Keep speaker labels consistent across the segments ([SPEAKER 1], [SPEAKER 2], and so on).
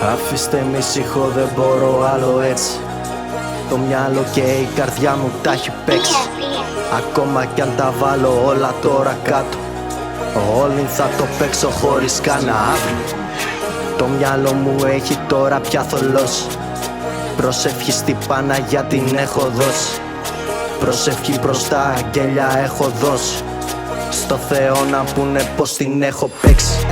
[SPEAKER 1] Αφήστε με ήσυχο, δεν μπορώ άλλο έτσι. Το μυαλό και η καρδιά μου τα έχει παίξει. Ακόμα κι αν τα βάλω όλα τώρα κάτω, όλοι θα το παίξω χωρίς κανένα αύριο. Το μυαλό μου έχει τώρα πια θολώσει. Προσευχή στην Παναγιά την έχω δώσει. Προσευχή προς τα αγγέλια έχω δώσει. Στο Θεό να πούνε πως την έχω παίξει.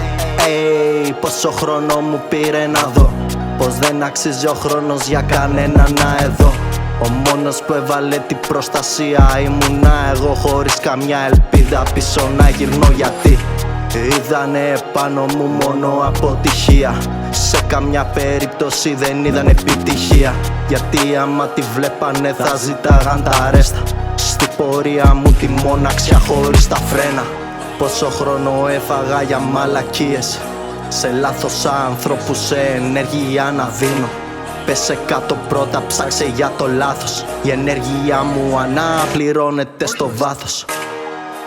[SPEAKER 1] Πόσο χρόνο μου πήρε να δω πως δεν αξίζει ο χρόνος για κανέναν εδώ. Ο μόνος που έβαλε την προστασία ήμουνα εγώ, χωρίς καμιά ελπίδα πίσω να γυρνώ, γιατί είδανε επάνω μου μόνο αποτυχία. Σε καμιά περίπτωση δεν είδαν επιτυχία, γιατί άμα τη βλέπανε θα ζήταγαν τα ρέστα. Στην πορεία μου τη μοναξιά χωρίς τα φρένα. Πόσο χρόνο έφαγα για μαλακίες, σε λάθος άνθρωπους, σε ενέργεια να δίνω. Πέσε κάτω πρώτα, ψάξε για το λάθος. Η ενέργεια μου αναπληρώνεται στο βάθος.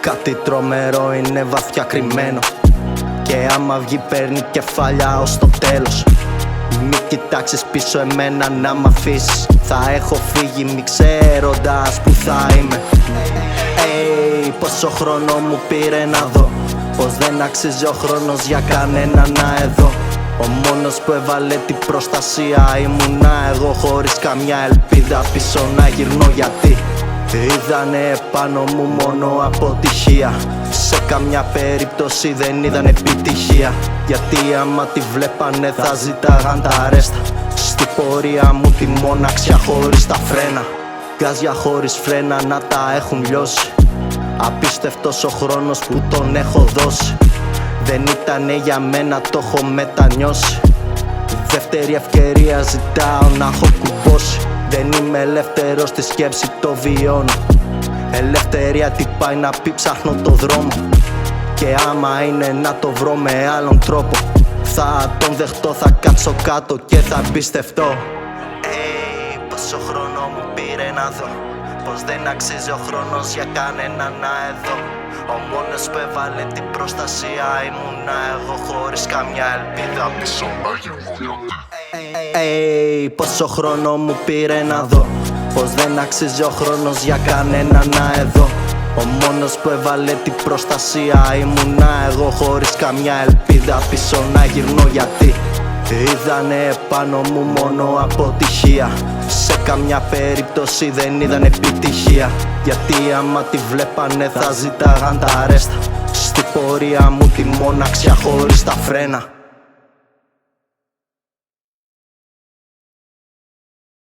[SPEAKER 1] Κάτι τρομερό είναι βαθιά κρυμμένο, και άμα βγει παίρνει κεφάλια ως το τέλος. Μη κοιτάξεις πίσω εμένα να μ' αφήσεις, θα έχω φύγει μη ξέροντας που θα είμαι. Πόσο χρόνο μου πήρε να δω πως δεν αξίζει ο χρόνος για κανέναν εδώ. Ο μόνος που έβαλε την προστασία ήμουνα εγώ, χωρίς καμιά ελπίδα πίσω να γυρνώ, γιατί είδανε επάνω μου μόνο αποτυχία. Σε καμιά περίπτωση δεν είδαν επιτυχία, γιατί άμα τη βλέπανε θα ζήταγαν τα ρέστα. Στην πορεία μου τη μοναξιά χωρίς τα φρένα. Γκάζια χωρίς φρένα να τα έχουν λιώσει. Απίστευτος ο χρόνος που τον έχω δώσει. Δεν ήτανε για μένα, το έχω μετανιώσει. Δεύτερη ευκαιρία ζητάω να έχω κουμπώσει. Δεν είμαι ελεύθερος στη σκέψη, το βιώνω. Ελευθερία τι πάει να πει, ψάχνω το δρόμο. Και άμα είναι να το βρω με άλλον τρόπο, θα τον δεχτώ, θα κάτσω κάτω και θα εμπιστευτώ. Πόσο χρόνο μου πήρε να δω πως δεν αξίζει ο χρόνος για κανέναν εδώ. Ο μόνος που έβαλε την προστασία ήμουνα εγώ, χωρίς καμιά ελπίδα πίσω να γυρνώ, γιατί πόσο χρόνο μου πήρε να δω πως δεν αξίζει ο χρόνος για κανέναν εδώ. Ο μόνος που έβαλε την προστασία ήμουνα εγώ, χωρίς καμιά ελπίδα πίσω να γυρνώ, γιατί είδανε επάνω μου μόνο αποτυχία. Σε καμιά περίπτωση δεν είδαν επιτυχία, γιατί άμα τη βλέπανε θα ζήταγαν τα ρέστα. Στην πορεία μου τη μοναξιά χωρίς τα φρένα.